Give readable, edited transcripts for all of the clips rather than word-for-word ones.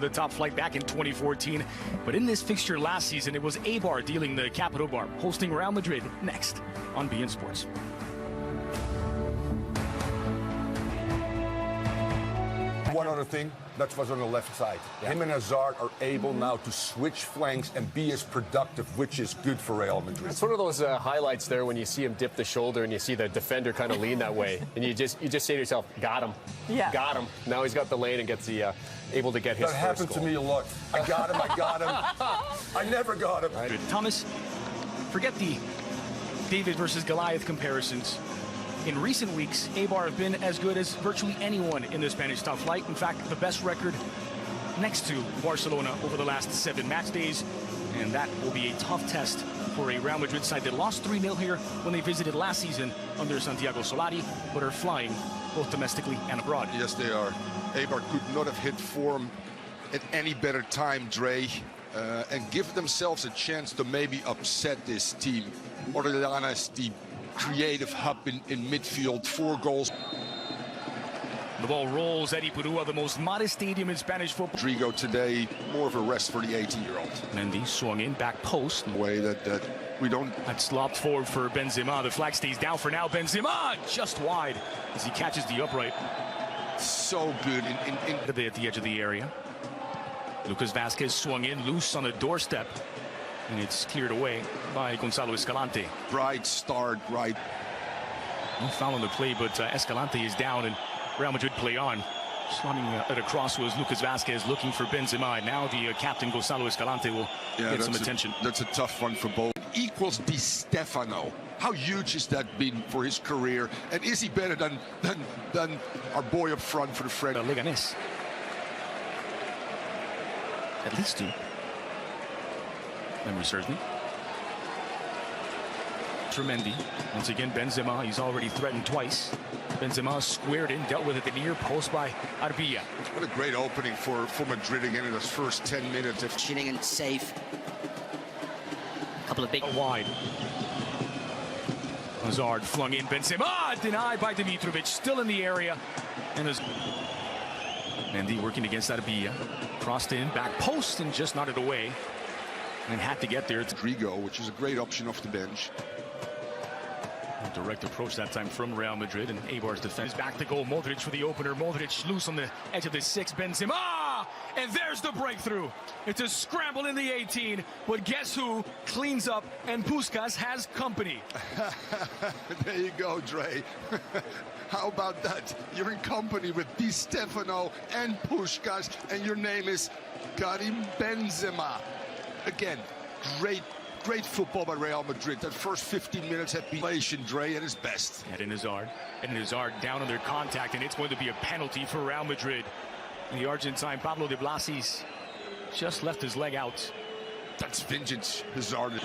the top flight back in 2014. But in this fixture last season, it was Eibar dealing the capital bar, hosting Real Madrid next on beIN Sports. One other thing, that was on the left side. Yeah. Him and Hazard are able now to switch flanks and be as productive, which is good for Real Madrid. It's one of those highlights there when you see him dip the shoulder and you see the defender kind of lean that way, and you just say to yourself, got him, got him. Now he's got the lane and gets the able to get his that happened goal. to me a lot. I got him. I never got him. Right. Thomas, forget the David versus Goliath comparisons. In recent weeks, Eibar have been as good as virtually anyone in the Spanish top flight. In fact, the best record next to Barcelona over the last 7 match days. And that will be a tough test for a Real Madrid side that lost 3-0 here when they visited last season under Santiago Solari, but are flying both domestically and abroad. Yes, they are. Eibar could not have hit form at any better time, Dre, and give themselves a chance to maybe upset this team. Orellana is the creative hub in midfield, 4 goals. The ball rolls at Ipurua, the most modest stadium in Spanish football. Rodrigo today, more of a rest for the 18-year-old. Mendy swung in, back post. Way that we don't... That's lobbed forward for Benzema. The flag stays down for now. Benzema just wide as he catches the upright. So good at the edge of the area. Lucas Vázquez swung in, loose on the doorstep. And it's cleared away by Gonzalo Escalante. Bright start, right. No foul on the play, but Escalante is down and Real Madrid play on. Slotting it across was Lucas Vázquez looking for Benzema. And now the captain Gonzalo Escalante will get some attention. That's a tough one for both. Equals Di Stefano. How huge has that been for his career? And is he better than our boy up front for the French? Leganés. At least 2. Memory serves me. Tremendi. Once again, Benzema. He's already threatened twice. Benzema squared in, dealt with it at the near post by Eiibar. What a great opening for Madrid again in those first 10 minutes. Chilling and safe. A couple of big... Wide. Hazard flung in. Benzema denied by Dimitrovic. Still in the area. And as Mendy working against Eiibar. Crossed in, back post, and just nodded away. And had to get there. It's Rodrigo, which is a great option off the bench. A direct approach that time from Real Madrid, and Eibar's defense back to goal. Modric for the opener. Modric loose on the edge of the 6. Benzema! And there's the breakthrough. It's a scramble in the 18, but guess who cleans up, and Puskás has company. There you go, Dre. How about that? You're in company with Di Stefano and Puskás, and your name is Karim Benzema. Again, great football by Real Madrid. That first 15 minutes have been Dre at his best. Eden Hazard down under contact, and it's going to be a penalty for Real Madrid. And the Argentine Pablo de Blasis just left his leg out. That's vintage Hazard.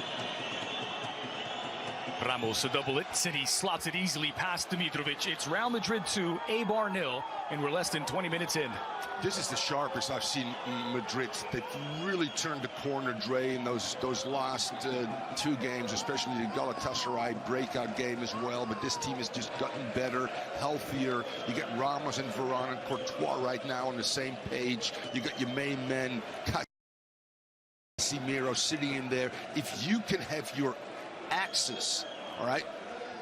Ramos to double it. City slots it easily past Dimitrovic. It's Real Madrid 2, Eibar 0, and we're less than 20 minutes in. This is the sharpest I've seen Madrid. They've really turned the corner, Dre, in those last 2 games, especially the Galatasaray breakout game as well. But this team has just gotten better, healthier. You get Ramos and Varane and Courtois right now on the same page. You got your main men, Casemiro sitting in there. If you can have your axis, all right?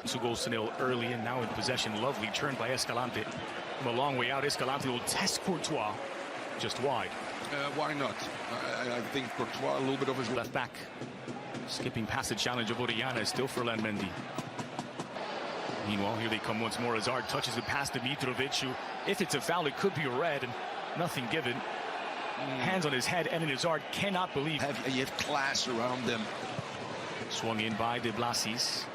2 goals to 0 early, and now in possession. Lovely turn by Escalante. From a long way out, Escalante will test Courtois just wide. Why not? I think Courtois a little bit of his left back. Skipping past the challenge of Orellana is still for Mendy. Meanwhile, here they come once more. Hazard touches it past Dimitrovic, who, if it's a foul, it could be a red, and nothing given. Hands on his head, and Hazard cannot believe. You have class around them. Swung in by de Blasis.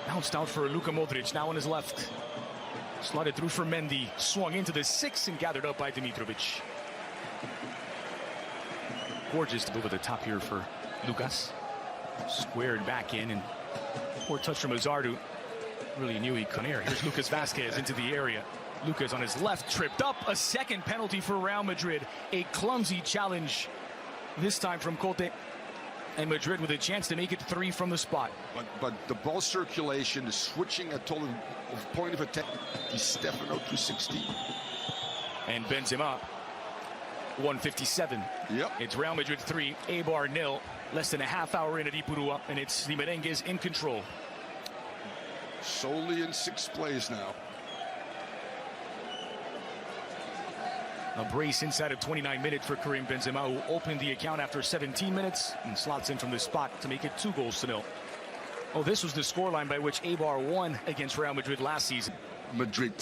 Bounced out for Luka Modric, now on his left. Slotted through for Mendy. Swung into the 6 and gathered up by Dimitrovic. Gorgeous to over the top here for Lucas. Squared back in, and poor touch from Hazard, who really knew he couldn't air. Here's Lucas Vázquez into the area. Lucas on his left, tripped up. A second penalty for Real Madrid. A clumsy challenge, this time from Cote. And Madrid with a chance to make it 3 from the spot. But the ball circulation, the switching at total point of attack. Di Stefano 260. And Benzema 1:57. Yep. It's Real Madrid 3, Eibar 0. Less than a half hour in at Ipurua, and it's the Merengues in control. Solely in sixth place now. A brace inside of 29 minutes for Karim Benzema, who opened the account after 17 minutes and slots in from the spot to make it 2-0. Oh, this was the scoreline by which Eibar won against Real Madrid last season. Madrid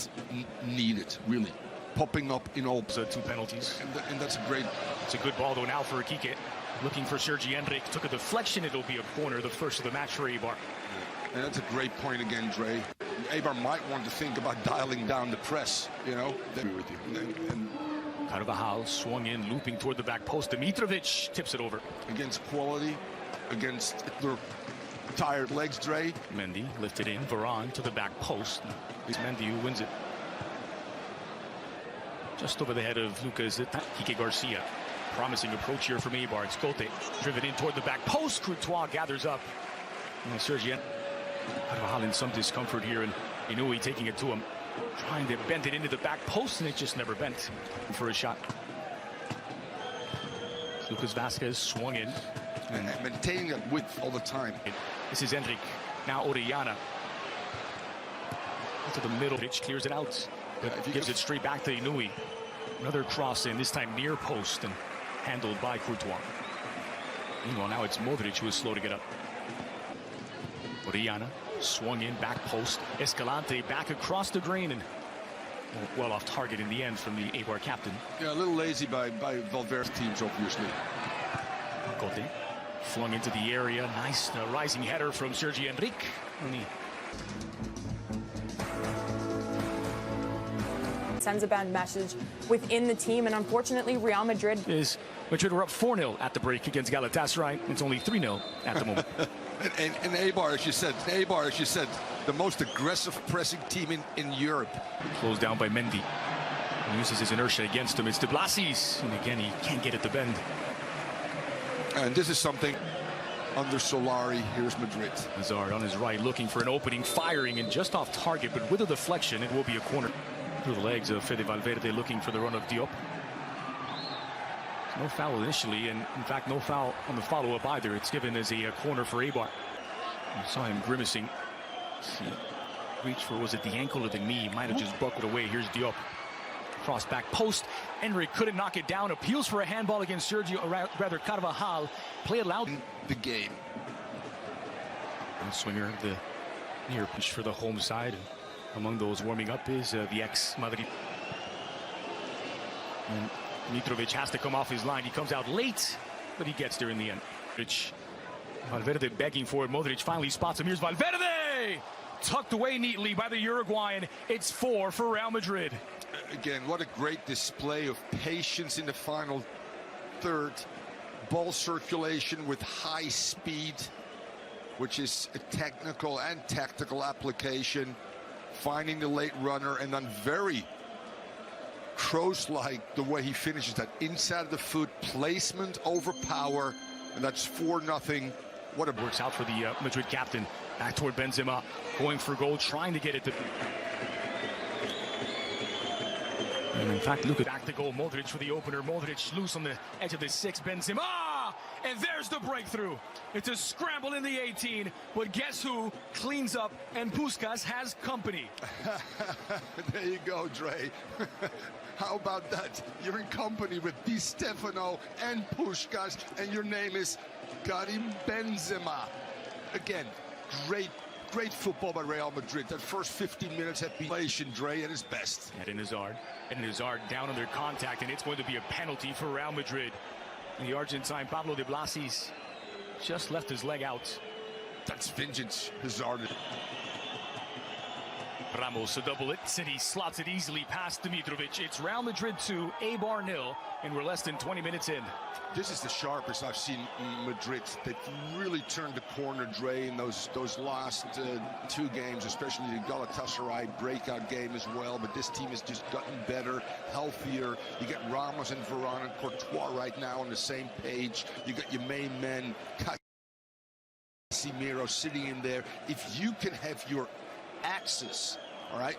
need it, really. Popping up in all. So 2 penalties. And that's a great. It's a good ball, though, now for Kike. Looking for Sergi Enric. Took a deflection. It'll be a corner, the first of the match for Eibar. And that's a great point again, Dre. Eibar might want to think about dialing down the press, you know. I agree with you. And Carvajal swung in, looping toward the back post. Dimitrovic tips it over. Against quality, against their tired legs, Dre. Mendy lifted in. Varane to the back post. It's Mendy who wins it. Just over the head of Lucas Kike Garcia. Promising approach here from Eibar. It's Cote driven in toward the back post. Courtois gathers up. Sergi Carvajal in some discomfort here, and Inui taking it to him. Trying to bend it into the back post, and it just never bent for a shot. Lucas Vazquez swung in. And maintaining that width all the time. This is Enric. Now Orellana. To the middle. Pitch clears it out. Gives it straight back to Inui. Another cross in, this time near post, and handled by Courtois. Meanwhile, now it's Modric who is slow to get up. Orellana swung in, back post. Escalante back across the green, and well off target in the end from the Eibar captain. Yeah, a little lazy by Valverde's teams, obviously. Cote flung into the area. Nice rising header from Sergi Enric. Sends a bad message within the team, and unfortunately Madrid were up 4-0 at the break against Galatasaray. It's only 3-0 at the moment. and Eibar, as you said, the most aggressive pressing team in Europe. Closed down by Mendy. He uses his inertia against him. It's De Blasis, and again he can't get it to bend. And this is something under Solari. Here's Madrid. Hazard on his right, looking for an opening, firing, and just off target, but with a deflection, it will be a corner. Through the legs of Fede Valverde, looking for the run of Diop. No foul initially, and in fact no foul on the follow-up either. It's given as a corner for Eibar. You saw him grimacing. Reach for, was it the ankle or the knee? Might have just buckled away. Here's Diop. Cross back post. Enric couldn't knock it down. Appeals for a handball against Sergio, or rather Carvajal. Play it loud. The game. And swinger of the near pitch for the home side. Among those warming up is the ex-Madrid. And Mitrovic has to come off his line. He comes out late, but he gets there in the end. Valverde begging for it. Modric finally spots him. Here's Valverde! Tucked away neatly by the Uruguayan. It's 4 for Real Madrid. Again, what a great display of patience in the final third. Ball circulation with high speed, which is a technical and tactical application. Finding the late runner, and then very Kroos-like the way he finishes that. Inside of the foot, placement over power, and that's 4-0. What a works out for the Madrid captain. Back toward Benzema, going for goal, trying to get it to. And in fact, look at back to goal. Modric for the opener. Modric loose on the edge of the 6. Benzema, and there's the breakthrough. It's a scramble in the 18, but guess who cleans up, and Puskás has company. There you go, Dre. How about that? You're in company with Di Stefano and Puskás, and your name is Karim Benzema. Again, great football by Real Madrid. That first 15 minutes have been Dre at his best. Eden Hazard down under contact, and it's going to be a penalty for Real Madrid. And the Argentine Pablo de Blasis just left his leg out. That's vintage Hazard. Ramos to double it. City slots it easily past Dimitrovic. It's Real Madrid 2, Eibar 0, and we're less than 20 minutes in. This is the sharpest I've seen Madrid. They've really turned the corner, Dre, in those last 2 games, especially the Galatasaray breakout game as well. But this team has just gotten better, healthier. You get Ramos and Varane and Courtois right now on the same page. You got your main men, Casemiro, sitting in there. If you can have your axis, all right,